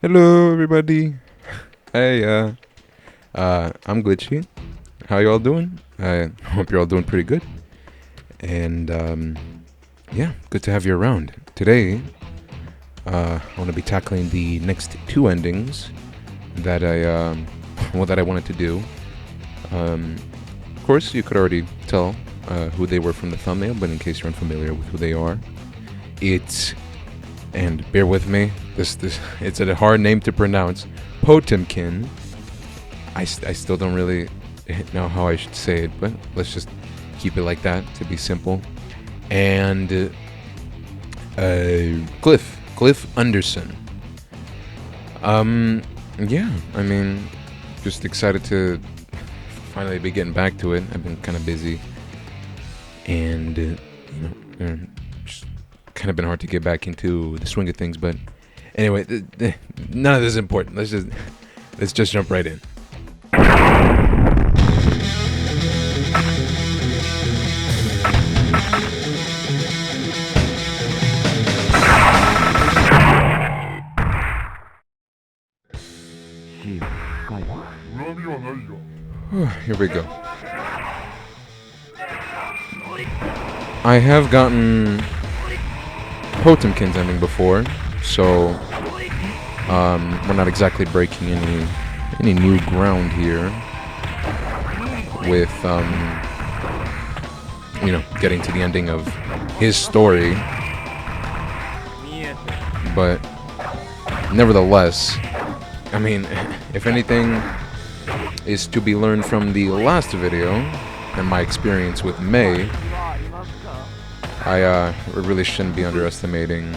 Hello, everybody. Hey, I'm Glitchy. How you all doing? I hope you're all doing pretty good. And, yeah, good to have you around. Today, I want to be tackling the next two endings that I wanted to do. Of course, you could already tell who they were from the thumbnail, but in case you're unfamiliar with who they are, and bear with me, it's a hard name to pronounce. Potemkin. I still don't really know how I should say it, but let's just keep it like that to be simple. And Kliff Anderson. Yeah, I mean, just excited to finally be getting back to it. I've been kind of busy, and just kind of been hard to get back into the swing of things. But anyway, none of this is important. Let's just jump right in. Here we go. I have gotten Potemkin's Ending before, so we're not exactly breaking any new ground here with getting to the ending of his story. But nevertheless, I mean, if anything is to be learned from the last video and my experience with May, I really shouldn't be underestimating,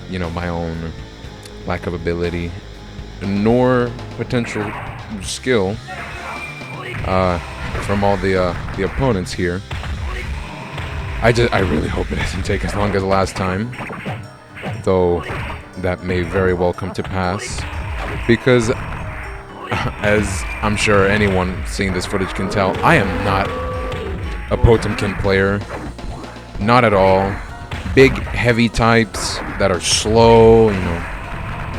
my own lack of ability, nor potential skill from all the opponents here. I really hope it doesn't take as long as last time, though that may very well come to pass, because as I'm sure anyone seeing this footage can tell, I am not a Potemkin player. Not at all. Big, heavy types that are slow,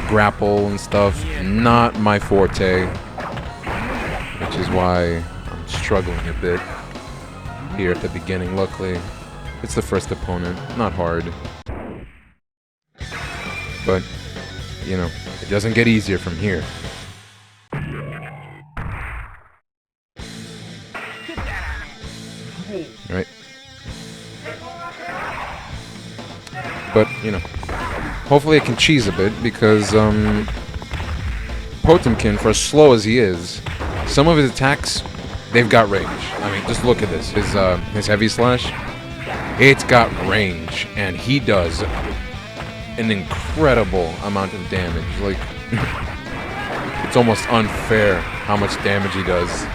grapple and stuff. Not my forte. Which is why I'm struggling a bit here at the beginning. Luckily, it's the first opponent. Not hard. But, it doesn't get easier from here. Right? But, hopefully I can cheese a bit, because Potemkin, for as slow as he is, some of his attacks, they've got range. I mean, just look at this. His heavy slash, it's got range, and he does an incredible amount of damage. Like, it's almost unfair how much damage he does,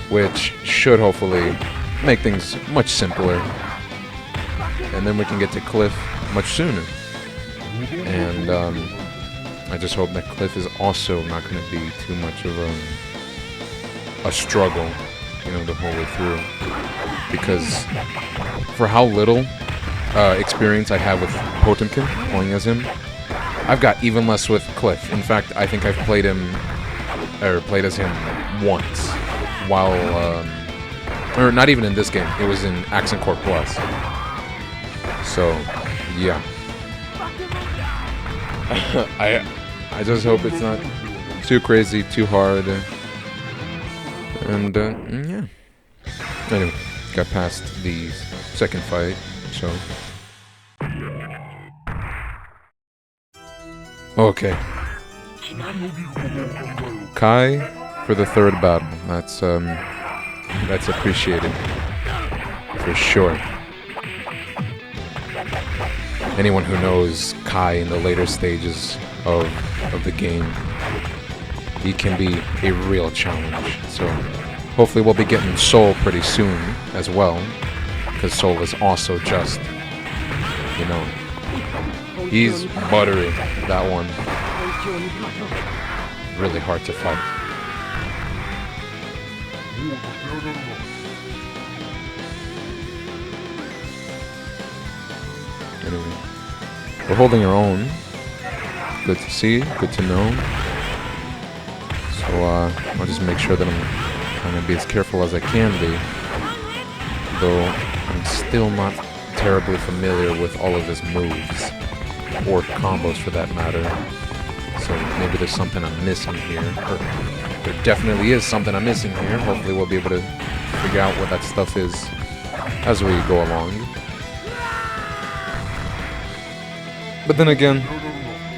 which should hopefully make things much simpler, and then we can get to Kliff much sooner. And I just hope that Kliff is also not going to be too much of a struggle, the whole way through, because for how little experience I have with Potemkin playing as him, I've got even less with Kliff. In fact, I think I've played as him once, while or not even in this game. It was in Accent Core Plus. So, yeah. I just hope it's not too crazy, too hard, and yeah. Anyway, got past the second fight, so. Okay. Kai for the third battle. That's appreciated for sure. Anyone who knows Kai in the later stages of the game, he can be a real challenge. So hopefully we'll be getting Soul pretty soon as well, because Soul is also just, he's buttery, that one. Really hard to fight. Anyway, we're holding our own. Good to see, good to know. So I'll just make sure that I'm trying to be as careful as I can be. Though I'm still not terribly familiar with all of his moves. Or combos for that matter. So maybe there's something I'm missing here. Or there definitely is something I'm missing here. Hopefully we'll be able to figure out what that stuff is as we go along. But then again,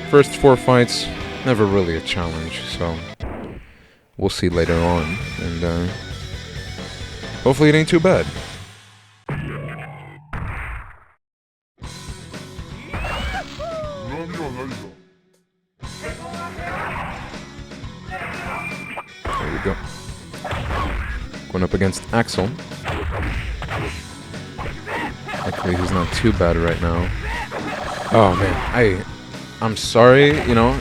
first 4 fights, never really a challenge, so we'll see later on. And hopefully it ain't too bad. There we go. Going up against Axel. Luckily he's not too bad right now. Oh man, I'm sorry, you know,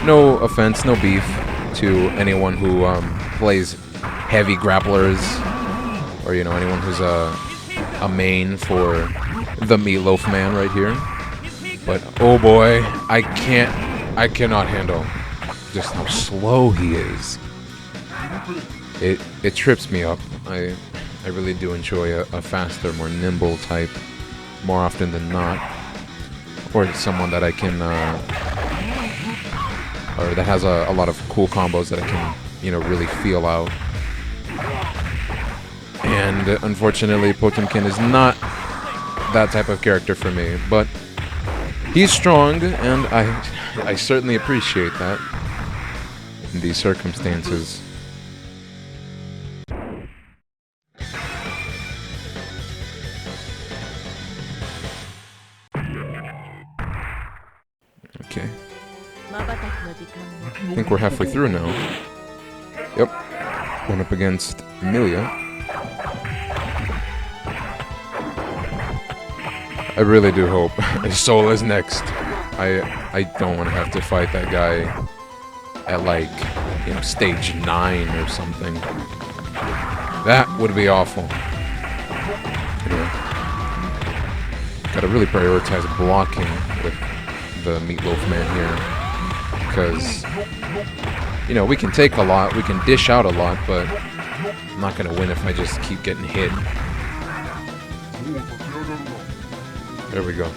no offense, no beef to anyone who plays heavy grapplers, or you know, anyone who's a main for the Meatloaf Man right here. But oh boy, I cannot handle just how slow he is. It trips me up. I really do enjoy a faster, more nimble type more often than not, or someone that I can, or that has a lot of cool combos that I can, you know, really feel out. And unfortunately, Potemkin is not that type of character for me, but he's strong, and I certainly appreciate that in these circumstances. Okay. I think we're halfway through now. Yep. Going up against Emilia. I really do hope Soul is next. I don't want to have to fight that guy at like, you know, stage 9 or something. That would be awful. Anyway. Gotta really prioritize blocking with the Meatloaf Man here, because you know, we can take a lot, we can dish out a lot, but I'm not gonna win if I just keep getting hit. There we go.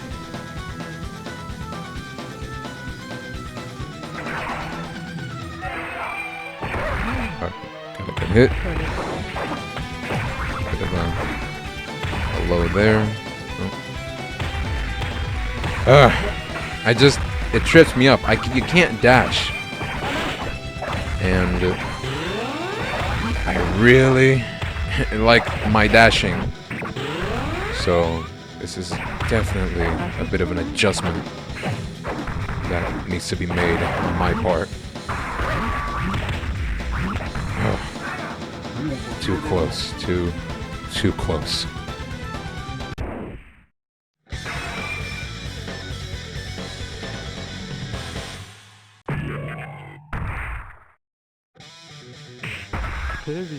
Got a good hit. Bit of a low there. Oh. It trips me up. You can't dash. And I really like my dashing. So this is definitely a bit of an adjustment that needs to be made on my part. Oh. Too close. Too close.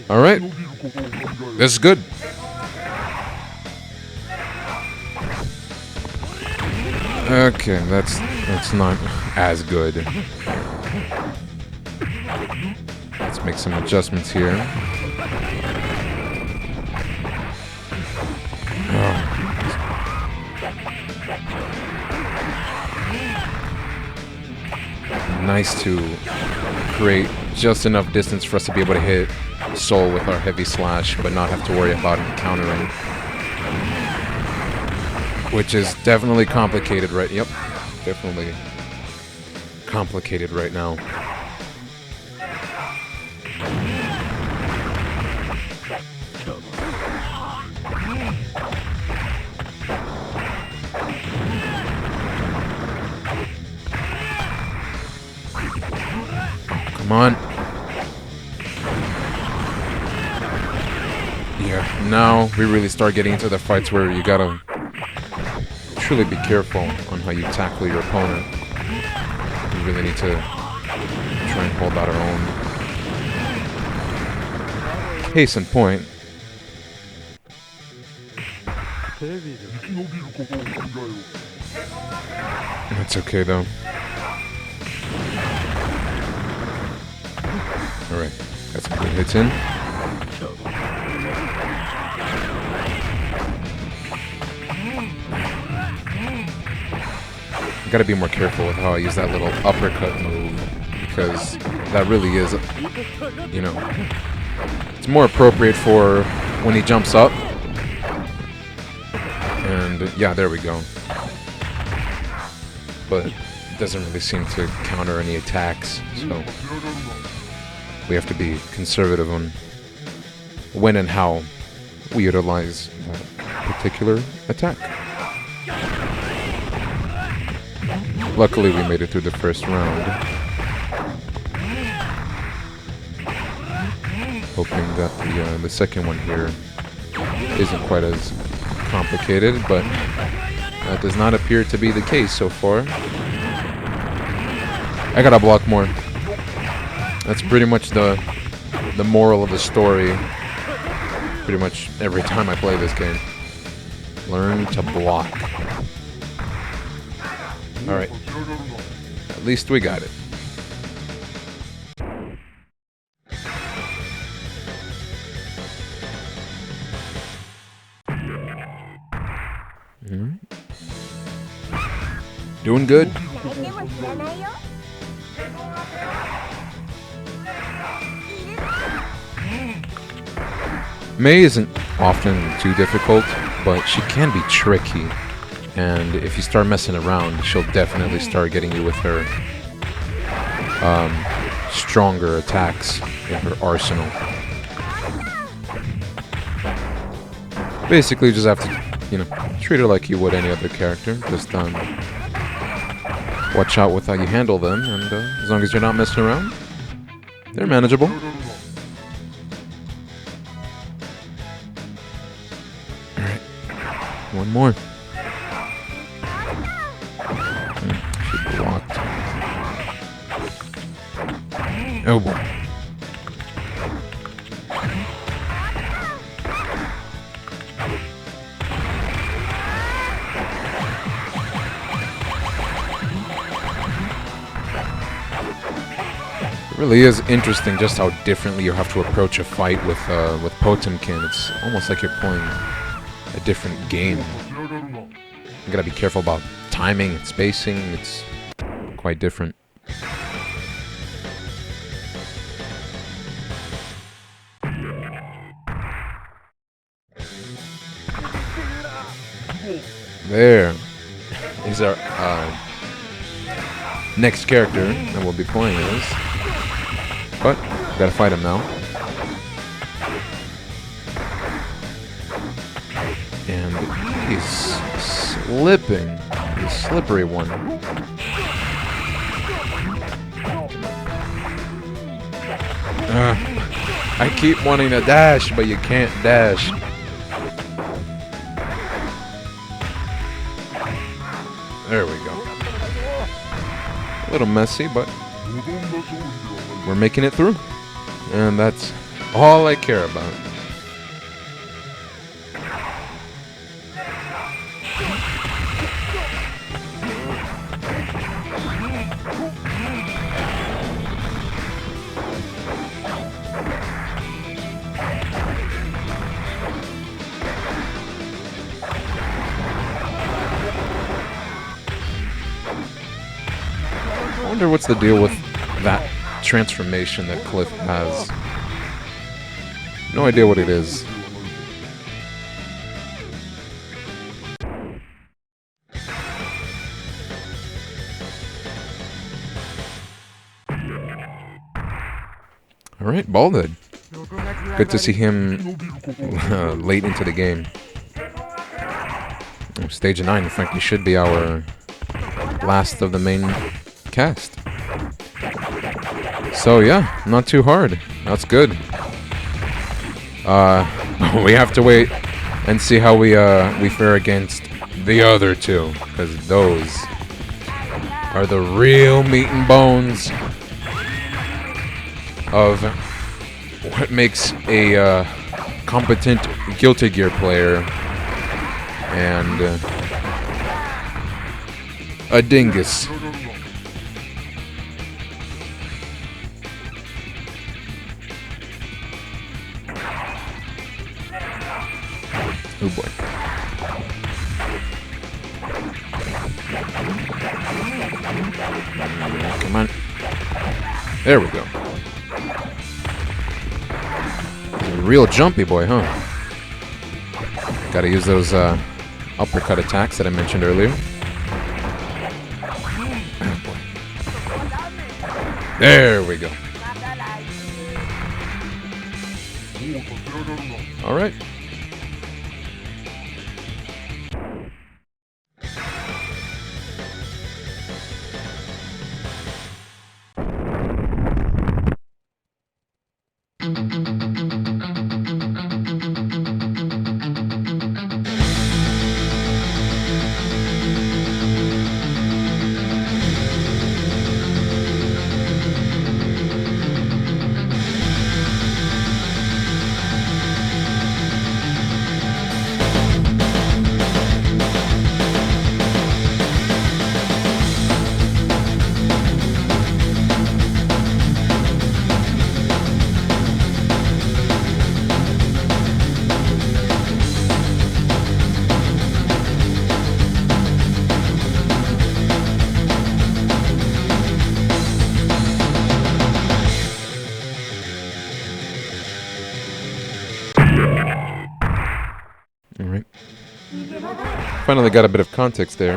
All right, this is good. Okay, that's not as good. Let's make some adjustments here. Nice to create just enough distance for us to be able to hit Soul with our heavy slash, but not have to worry about him countering. Which is definitely complicated, right? Yep, definitely complicated right now. Come on. Yeah, now we really start getting into the fights where you gotta truly be careful on how you tackle your opponent. We really need to try and hold out our own. Case in point. That's okay though. Alright, got some good hits in. I gotta be more careful with how I use that little uppercut move, because that really is, you know, it's more appropriate for when he jumps up. And yeah, there we go. But it doesn't really seem to counter any attacks, so we have to be conservative on when and how we utilize that particular attack. Luckily, we made it through the first round. Hoping that the second one here isn't quite as complicated, but that does not appear to be the case so far. I gotta block more. That's pretty much the moral of the story. Pretty much every time I play this game. Learn to block. Alright. At least we got it. Alright. Doing good. Mei isn't often too difficult, but she can be tricky. And if you start messing around, she'll definitely start getting you with her stronger attacks in her arsenal. Basically, you just have to, you know, treat her like you would any other character. Just watch out with how you handle them, and as long as you're not messing around, they're manageable. Alright, one more. She blocked. Oh boy. It really is interesting just how differently you have to approach a fight with Potemkin. It's almost like you're playing a different game. You gotta be careful about timing and spacing. It's quite different. There is our next character that we'll be playing as. But gotta fight him now. And he's slipping. The slippery one. I keep wanting to dash, but you can't dash. There we go. A little messy, but we're making it through. And that's all I care about. I wonder what's the deal with that transformation that Kliff has. No idea what it is. Alright, Baldhead. Good to see him late into the game. Stage 9, frankly, should be our last of the main cast. So yeah, not too hard. That's good. We have to wait and see how we fare against the other two, because those are the real meat and bones of what makes a competent Guilty Gear player. And A dingus. Oh boy. Come on. There we go. He's a real jumpy boy, huh? Gotta use those uppercut attacks that I mentioned earlier. Oh boy. There we go. Alright. Alright. Finally got a bit of context there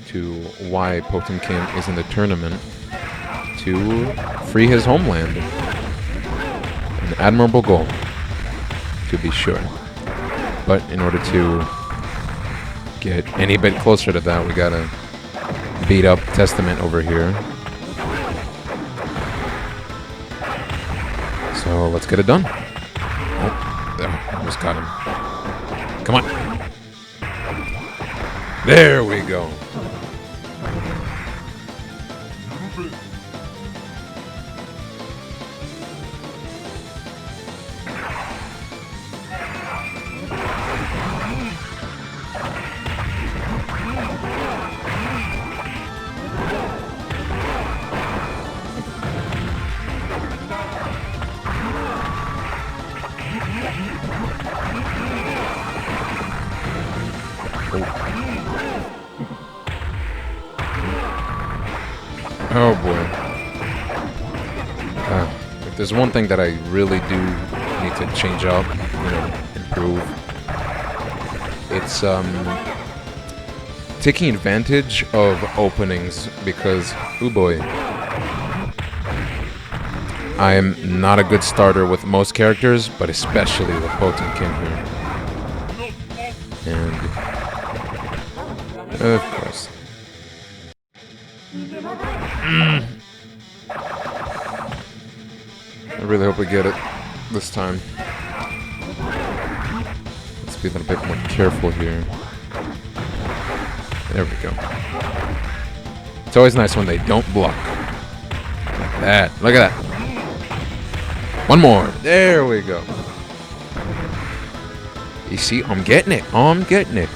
to why Potemkin is in the tournament. To free his homeland. An admirable goal, to be sure. But in order to get any bit closer to that, we gotta beat up Testament over here. So let's get it done. Oh, there, almost got him. Come on. There we go. Oh boy. If there's one thing that I really do need to change up, improve, it's taking advantage of openings because, oh boy, I am not a good starter with most characters, but especially with Potemkin here. And, of course. I really hope we get it this time. Let's be a little bit more careful here. There we go. It's always nice when they don't block. Like that. Look at that. One more. There we go. You see, I'm getting it. I'm getting it.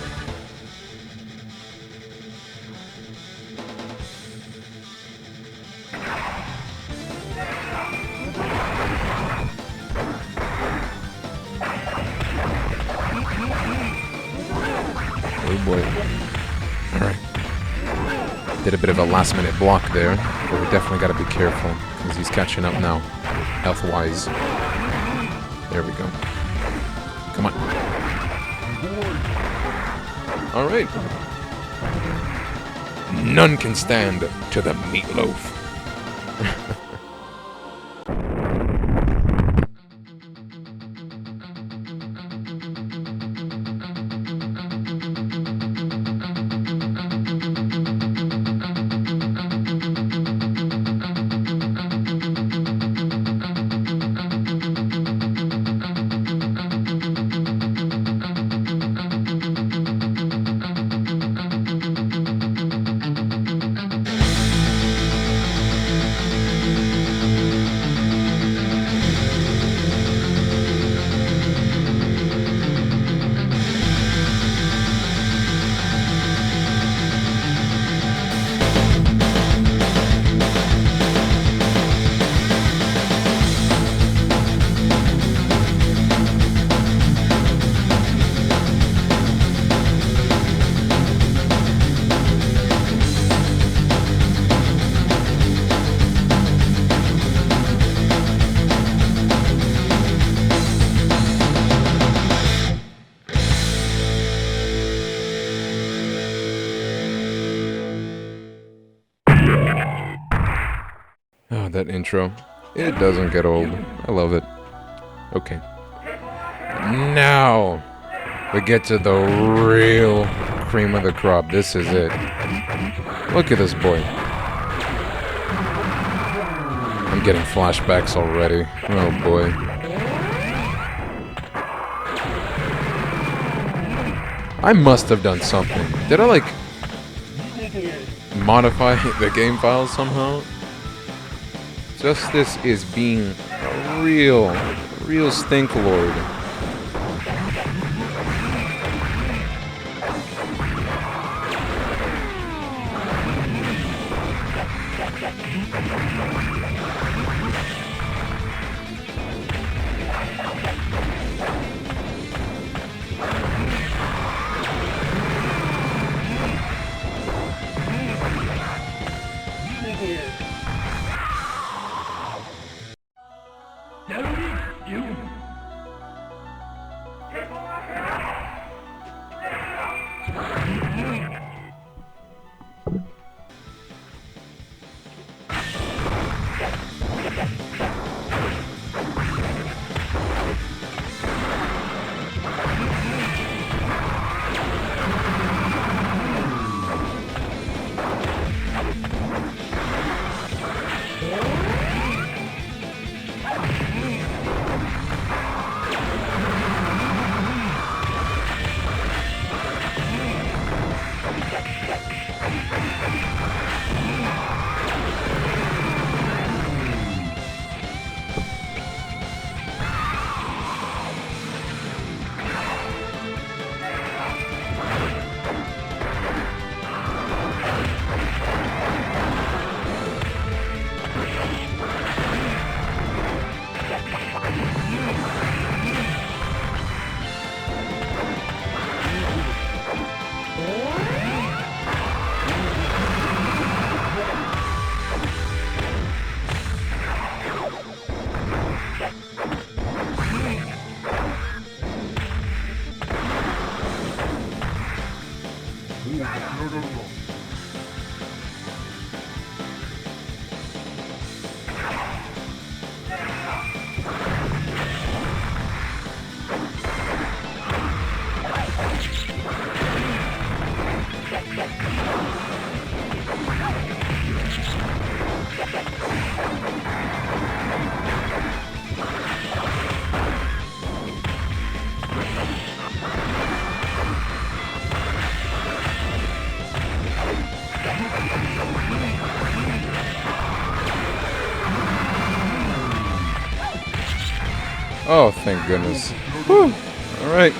Oh boy. Alright. Did a bit of a last minute block there, but we definitely got to be careful because he's catching up now, health wise. There we go. Come on. Alright. None can stand to the meatloaf. that intro. It doesn't get old. I love it. Okay. Now, we get to the real cream of the crop. This is it. Look at this boy. I'm getting flashbacks already. Oh boy. I must have done something. Did I, like, modify the game files somehow? Justice is being a real stink lord. Oh, thank goodness. Whew. Alright.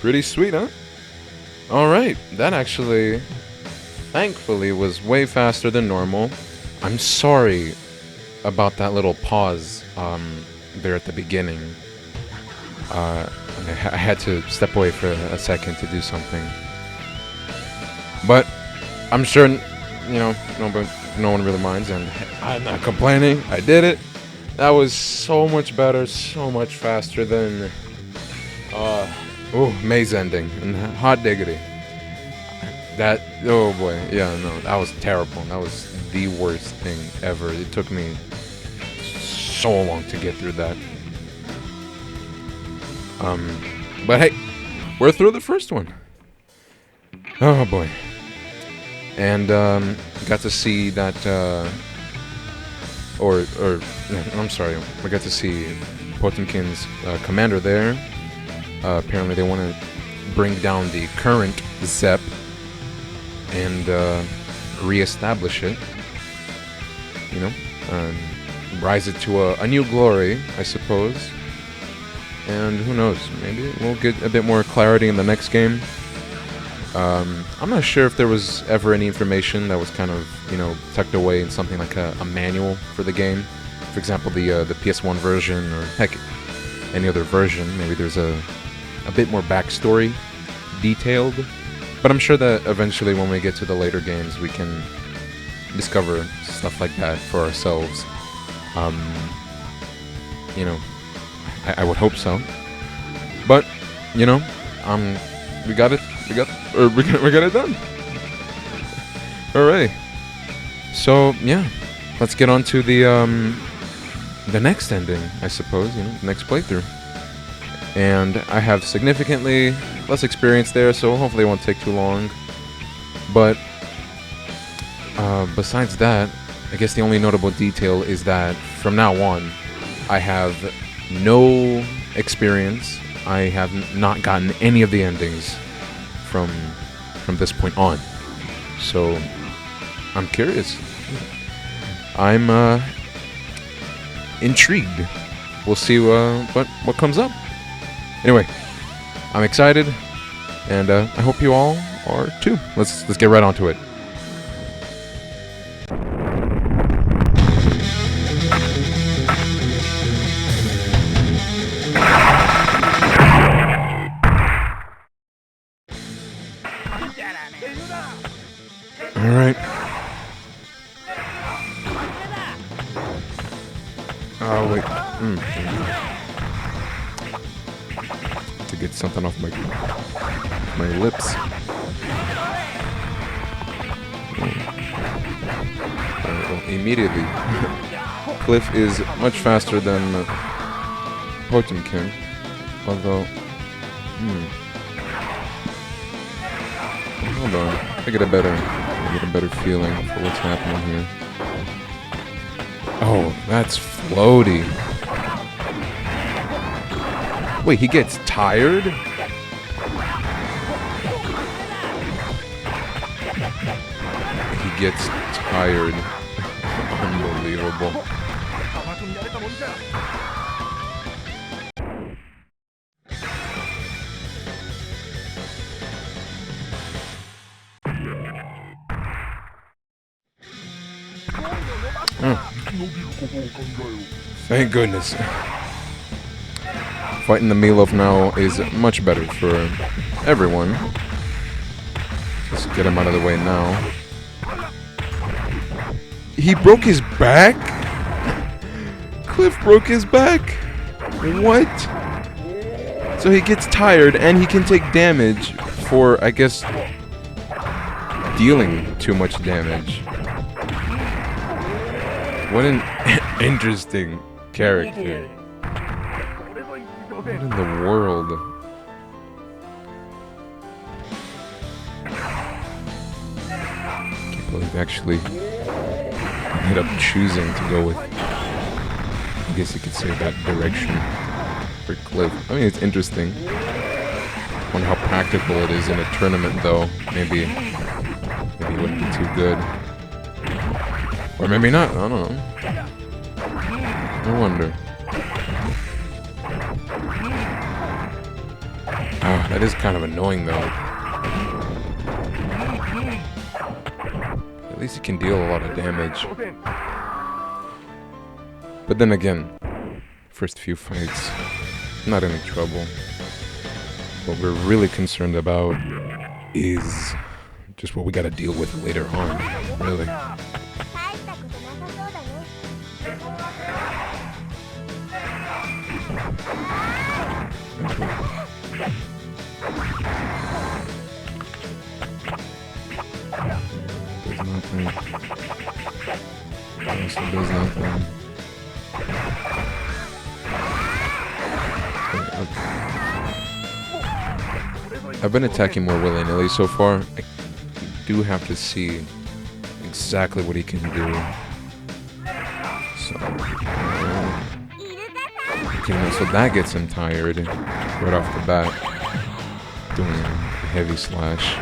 Pretty sweet, huh? Alright, that actually, thankfully, was way faster than normal. I'm sorry about that little pause there at the beginning. I had to step away for a second to do something. But I'm sure, but no one really minds, and I'm not complaining. I did it. That was so much better, so much faster than Maze Ending and Hot Diggity. That, oh boy, yeah, no, that was terrible. That was the worst thing ever. It took me so long to get through that. But hey, we're through the first one. Oh boy. And got to see that, I'm sorry, we got to see Potemkin's commander there. Apparently they want to bring down the current Zepp and re-establish it, you know, rise it to a new glory, I suppose. And who knows, maybe we'll get a bit more clarity in the next game. I'm not sure if there was ever any information that was kind of, you know, tucked away in something like a manual for the game. For example, the PS1 version, or heck, any other version. Maybe there's a bit more backstory detailed. But I'm sure that eventually when we get to the later games, we can discover stuff like that for ourselves. You know, I would hope so. But, you know, we got it done. Alright. So, yeah. Let's get on to the next ending, I suppose, you know, next playthrough. And I have significantly less experience there, so hopefully it won't take too long. But besides that, I guess the only notable detail is that from now on, I have no experience. I have not gotten any of the endings from this point on. So I'm curious. I'm intrigued. We'll see what comes up. Anyway, I'm excited, and I hope you all are too. Let's get right onto it. All right. Oh wait. To get something off my lips. Well, immediately, Kliff is much faster than Potemkin, although. Hold on, I get a better feeling for what's happening here. Oh, that's floaty. Wait, he gets tired? He gets tired. Unbelievable. Thank goodness. Fighting the meatloaf now is much better for everyone. Just get him out of the way now. He broke his back? Kliff broke his back? What? So he gets tired and he can take damage for, I guess, dealing too much damage. What an interesting character. What in the world? Can't believe actually ended up choosing to go with, I guess you could say, that direction for Kliff. I mean, it's interesting. I wonder how practical it is in a tournament, though. Maybe it wouldn't be too good. Or maybe not, I don't know. I wonder. Ah, that is kind of annoying though. At least he can deal a lot of damage. But then again, first few fights, not any trouble. What we're really concerned about is just what we gotta deal with later on, really. simple. Does nothing. Also does nothing. Okay. I've been attacking more willy-nilly so far. I do have to see exactly what he can do. So, okay, so that gets him tired right off the bat. Doing a heavy slash.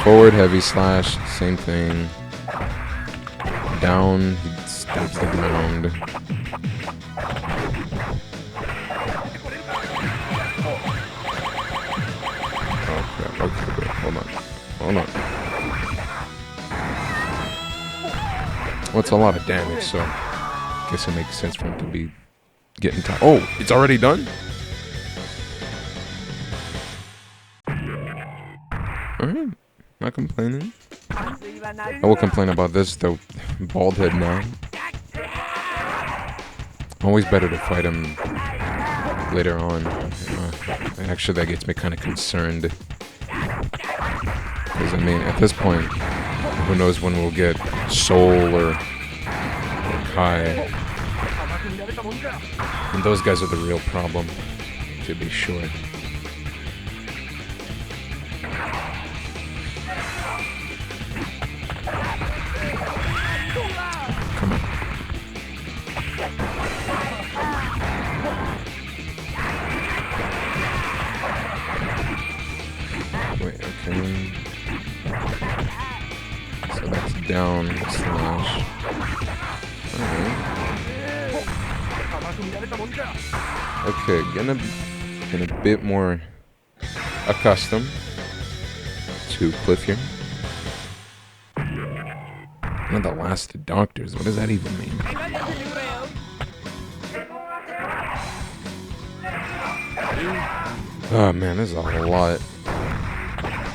Forward, heavy slash, same thing. Down, he stabs the ground. Oh crap, okay, wait, hold on. Hold on. Well, it's a lot of damage, so I guess it makes sense for him to be getting tired. Oh, it's already done? Alright, not complaining. I will complain about this, though. Bald head now. Always better to fight him later on. Actually, that gets me kind of concerned. Because, I mean, at this point, who knows when we'll get Soul or Kai. And those guys are the real problem, to be sure. Come on. Wait, okay. So that's down slash. Alright. Okay, getting a bit more accustomed to Kliff here. Not the last doctors. What does that even mean? Oh man, there's a lot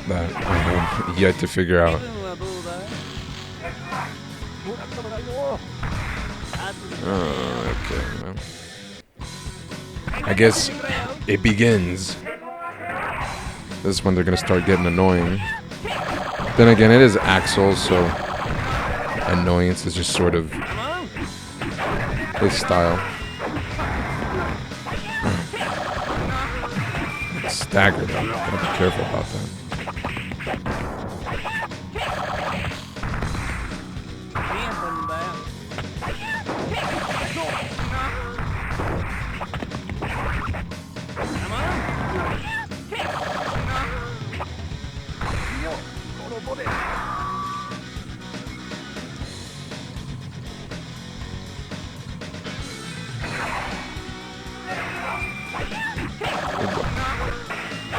that I have yet to figure out. Okay, well. I guess it begins. This is when they're gonna start getting annoying. Then again, it is Axel, so annoyance is just sort of his style. It's staggered. Gotta be careful about that.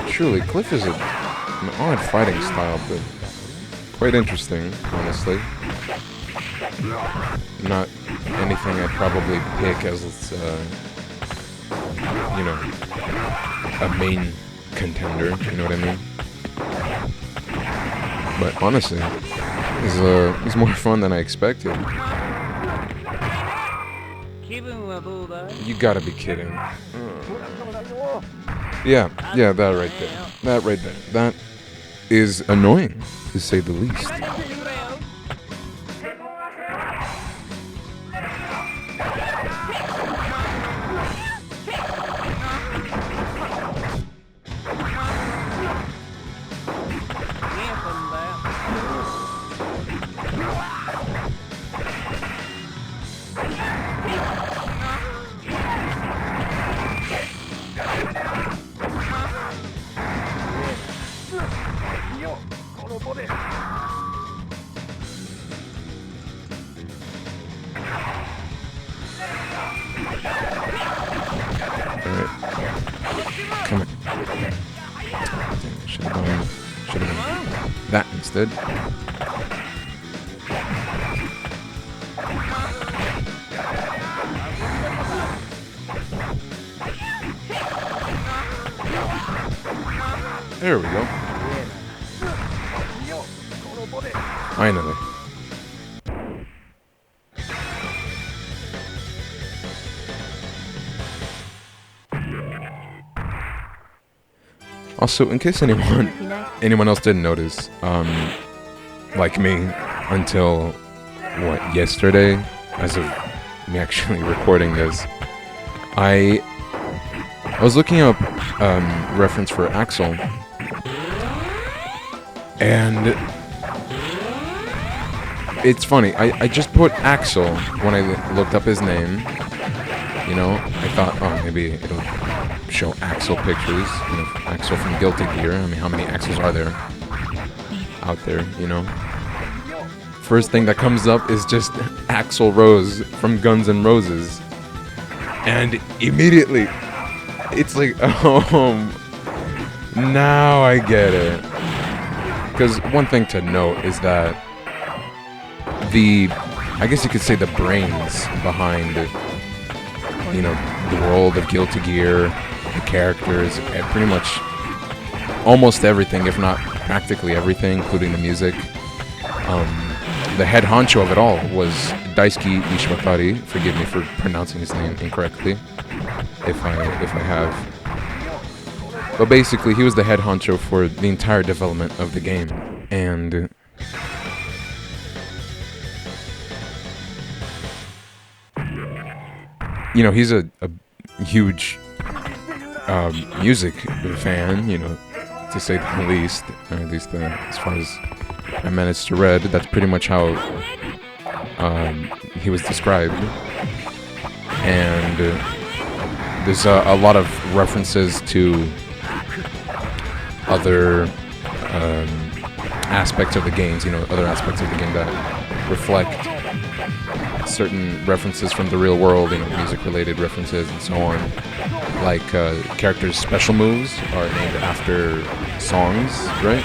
Truly, Kliff is an odd fighting style, but quite interesting, honestly. Not anything I'd probably pick as, you know, a main contender, you know what I mean? But honestly, he's more fun than I expected. You gotta be kidding. Yeah, that right there. That right there. That is annoying, to say the least. Come on. Should have done that instead. There we go. Finally. Also, in case anyone else didn't notice, like me, until yesterday, as of me actually recording this, I was looking up reference for Axel, and it's funny. I just put Axel when I looked up his name. You know, I thought, oh, maybe it'll show Axel pictures. You know, Axel from Guilty Gear. I mean, how many Axels are there out there? You know. First thing that comes up is just Axl Rose from Guns N' Roses. And immediately, it's like, oh, now I get it. Because one thing to note is that I guess you could say the brains behind, you know, the world of Guilty Gear, the characters, and pretty much almost everything, if not practically everything, including the music. The head honcho of it all was Daisuke Ishiwatari. Forgive me for pronouncing his name incorrectly, if I have. But basically, he was the head honcho for the entire development of the game, and you know, he's a huge music fan, you know, to say the least. At least as far as I managed to read, that's pretty much how he was described. And there's a lot of references to other aspects of the games, you know, other aspects of the game that reflect certain references from the real world, you know, music-related references and so on. Like characters' special moves are named after songs, right?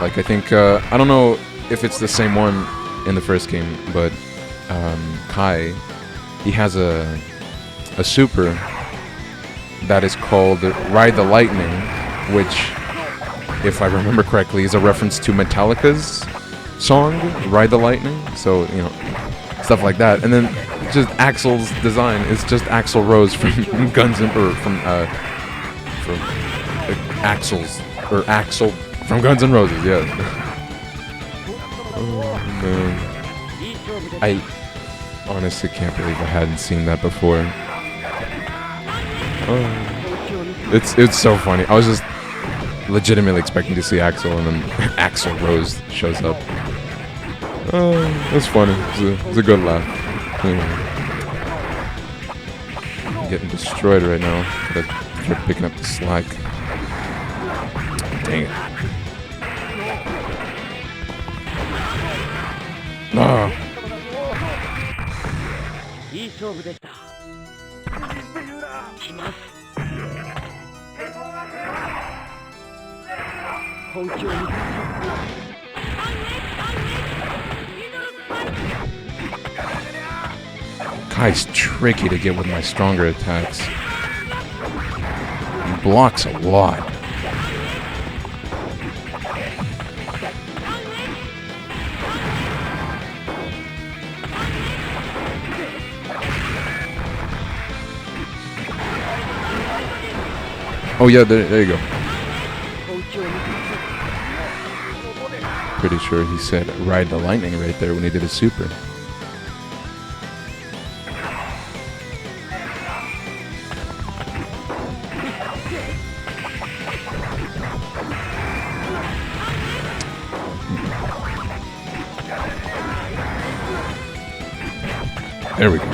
Like I think I don't know if it's the same one in the first game, but Kai, he has a super that is called Ride the Lightning, which, if I remember correctly, is a reference to Metallica's song Ride the Lightning. So, you know, stuff like that. And then just Axl's design is just Axl Rose from Guns N' from Axl from Guns N' Roses, yeah. Oh man, I honestly can't believe I hadn't seen that before. Oh. It's so funny. I was just legitimately expecting to see Axl, and then Axl Rose shows up. Oh, that's funny. It's a good laugh. I'm getting destroyed right now. Gotta keep picking up the slack. Dang it. Ah. Kai's tricky to get with my stronger attacks. He blocks a lot. Oh yeah, there you go. Pretty sure he said ride the lightning right there when he did his super. There we go.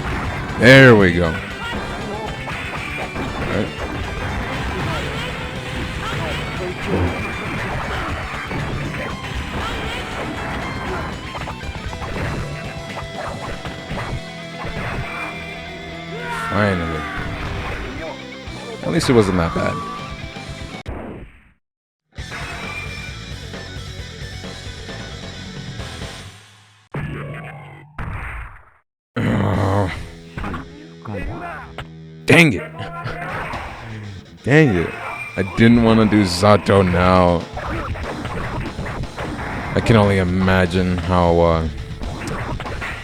There we go. Alright. Finally. At least it wasn't that bad. Dang it. Dang it. I didn't want to do Zato now. I can only imagine how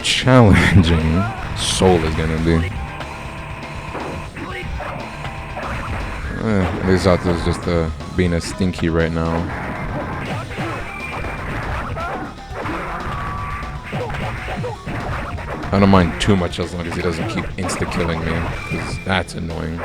challenging Soul is going to be. Lisato's just being a stinky right now. I don't mind too much as long as he doesn't keep insta-killing me, because that's annoying.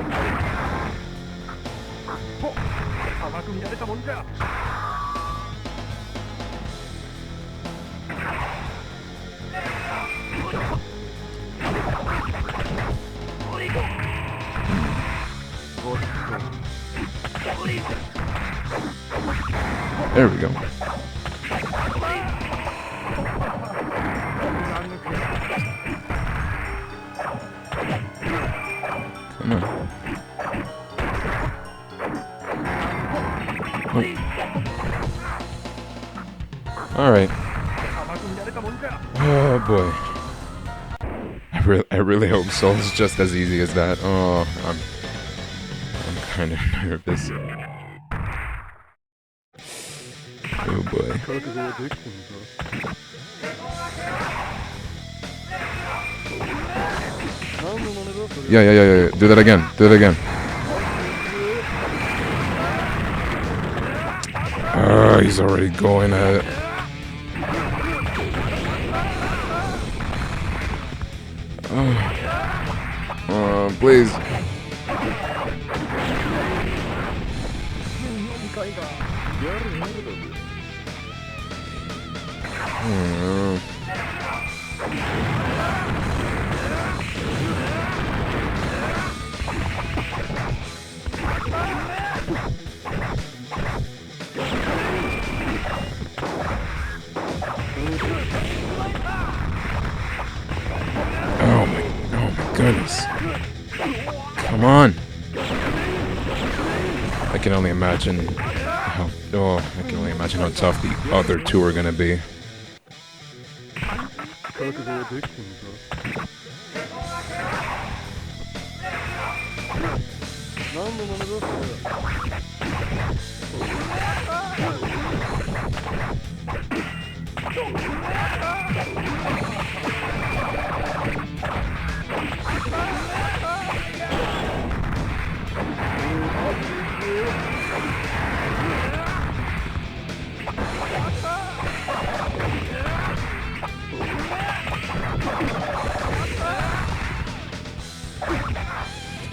There we go. Come on. Oh. All right. Oh boy. I really hope Soul's just as easy as that. Oh, I'm kind of nervous. Oh boy. Yeah. Do that again. Do it again. Oh, he's already going at it. Oh, please. Oh my goodness. Come on. I can only imagine how tough the other two are gonna be.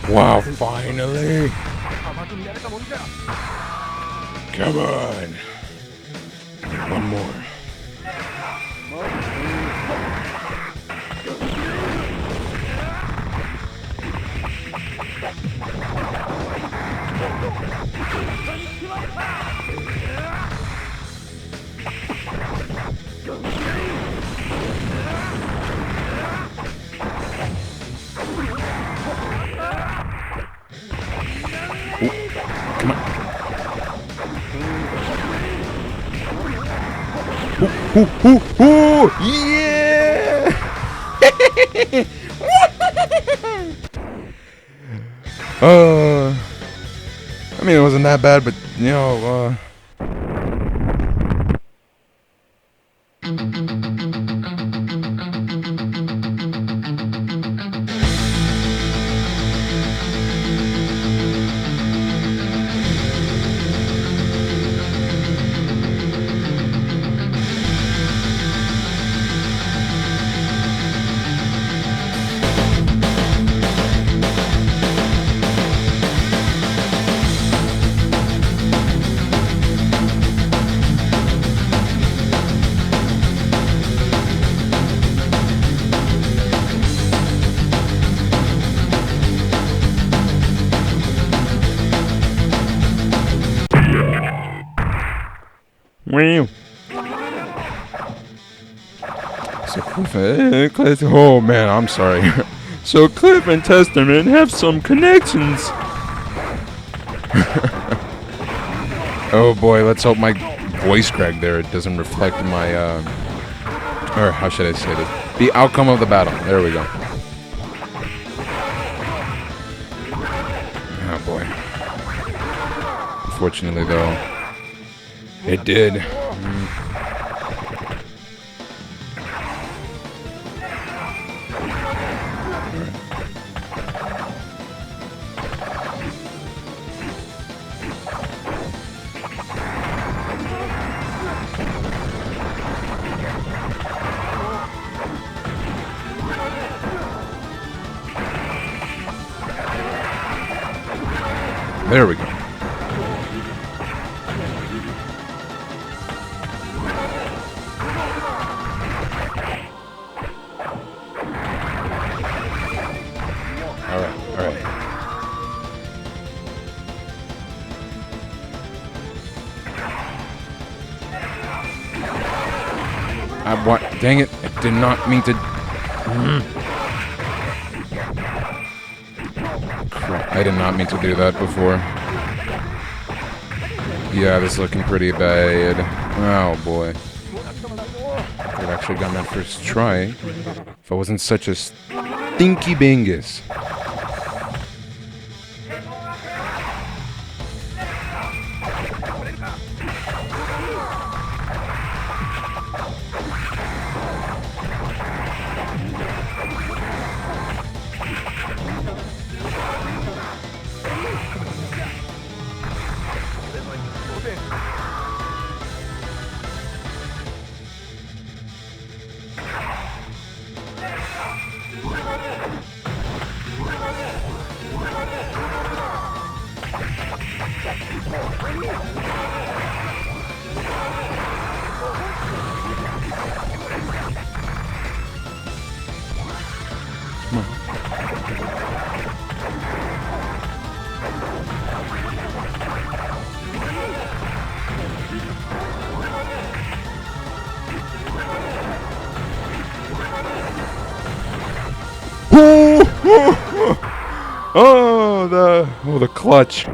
Wow, finally! Come on! One more. Come on. Ooh, yeah! I mean, it wasn't that bad, but, you know, wow. So Kliff, oh man, I'm sorry. So Kliff and Testament have some connections. Oh boy, let's hope my voice crack there doesn't reflect my, or how should I say this? The outcome of the battle. There we go. Oh boy. Unfortunately though, it did. There we go. Alright, alright. What? Dang it. I did not mean to... Crap. I did not mean to do that before. Yeah, this is looking pretty bad. Oh, boy. I could have actually gotten that first try if I wasn't such a stinky bingus. Oh, the clutch.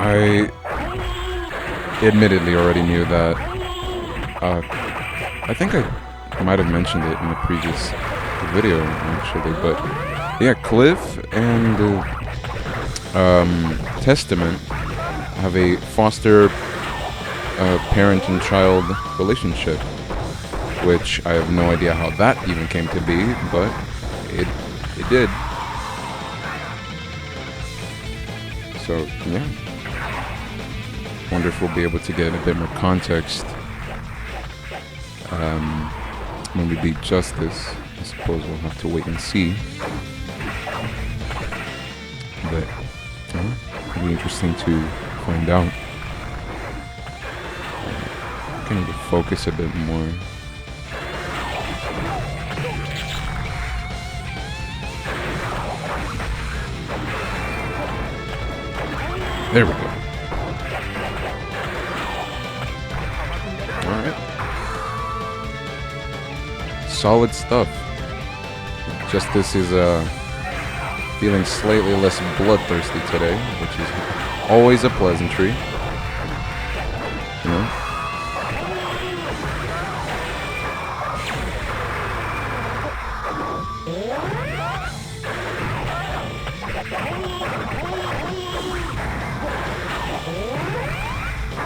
I admittedly already knew that. I think I might have mentioned it in the previous video, actually, but yeah, Kliff and Testament have a foster parent and child relationship, which I have no idea how that even came to be, but it did. So yeah, wonder if we'll be able to get a bit more context when we beat Justice. I suppose we'll have to wait and see. But it'll be interesting to find out. I need to focus a bit more. There we go. Alright. Solid stuff. Justice is feeling slightly less bloodthirsty today, which is always a pleasantry. You know?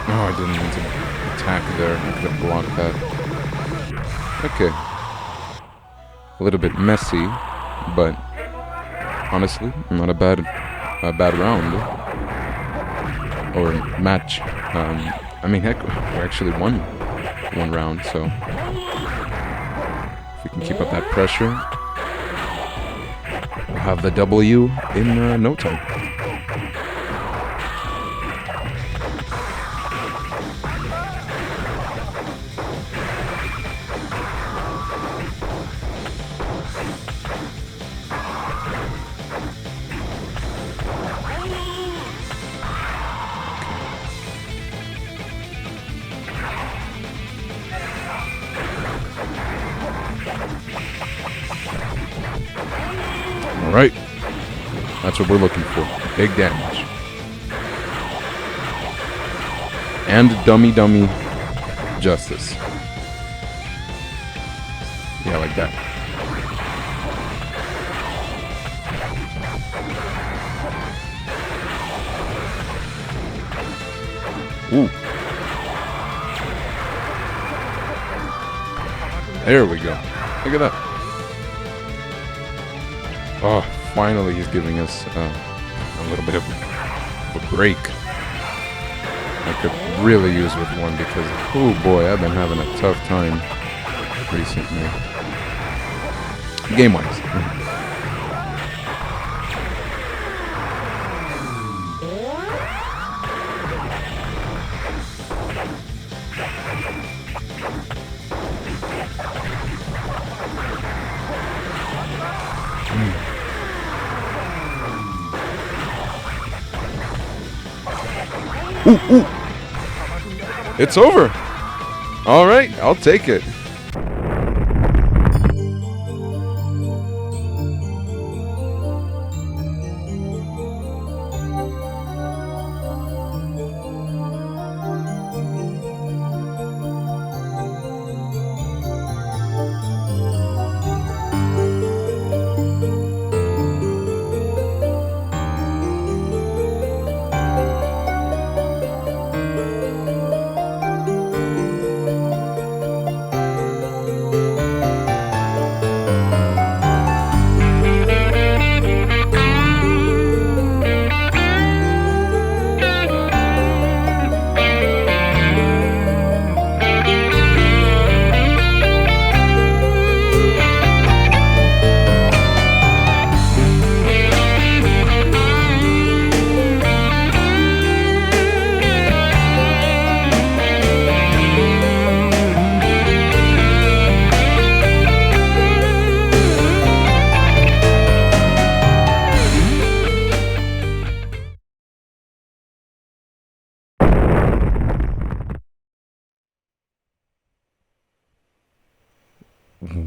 Oh, I didn't mean to attack there. I could have blocked that. Okay. A little bit messy, but honestly, not a bad round or match. I mean, heck, we actually won one round, so if we can keep up that pressure, we'll have the W in no time. Alright, that's what we're looking for. Big damage. And dummy justice. Yeah, like that. Ooh. There we go. Look at that. Oh, finally he's giving us a little bit of a break. I could really use with one because, oh boy, I've been having a tough time recently. Game-wise. Ooh. It's over. All right, I'll take it.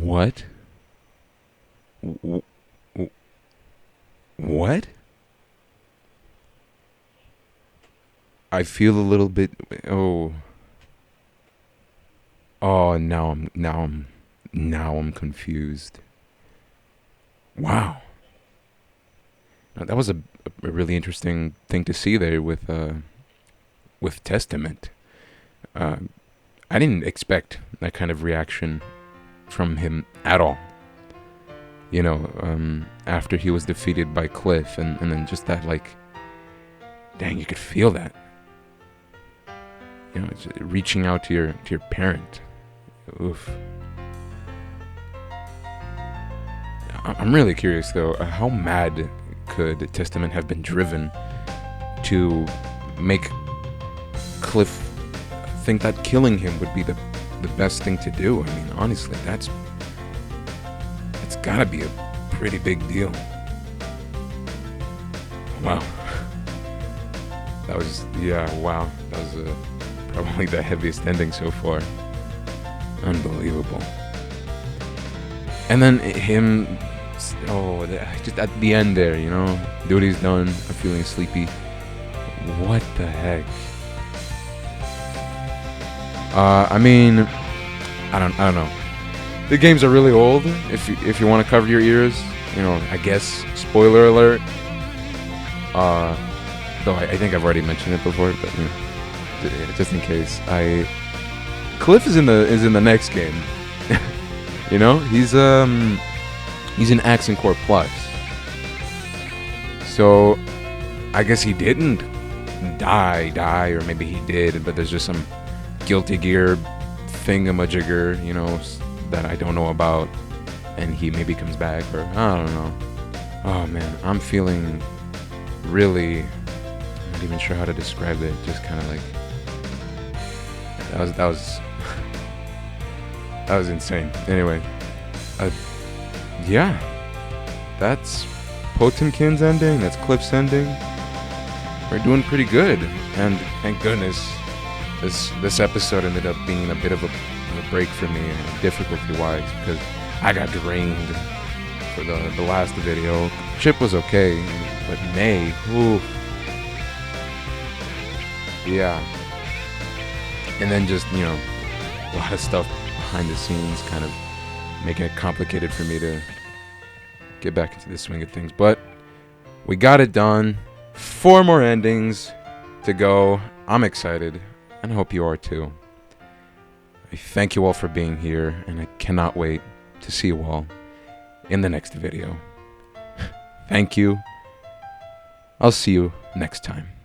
What? What? I feel a little bit. Oh. Now I'm confused. Wow. Now, that was a really interesting thing to see there with Testament. I didn't expect that kind of reaction from him at all. You know, after he was defeated by Kliff, and then just that, like, dang, you could feel that. You know, it's reaching out to your parent. Oof. I'm really curious though, how mad could Testament have been driven to make Kliff think that killing him would be the best thing to do? I mean, honestly, it's gotta be a pretty big deal. Wow. That was, wow. That was probably the heaviest ending so far. Unbelievable. And then him, just at the end there, you know, duty's done, I'm feeling sleepy. What the heck? I mean, I don't know. The games are really old. If you want to cover your ears, you know, I guess spoiler alert. Though I think I've already mentioned it before, but you know, just in case. Kliff is in the next game. You know, he's in Accent Core Plus. So I guess he didn't die, or maybe he did, but there's just some Guilty Gear thingamajigger, you know, that I don't know about, and he maybe comes back, or I don't know. Oh man, I'm feeling really, I'm not even sure how to describe it. Just kind of like that was that was insane. Anyway, yeah, that's Potemkin's ending. That's Kliff's ending. We're doing pretty good, and thank goodness this episode ended up being a bit of a break for me, difficulty-wise, because I got drained for the last video. Chip was okay, but May, ooh, yeah. And then just, you know, a lot of stuff behind the scenes, kind of making it complicated for me to get back into the swing of things. But we got it done. 4 more endings to go. I'm excited, and I hope you are too. I thank you all for being here, and I cannot wait to see you all in the next video. Thank you. I'll see you next time.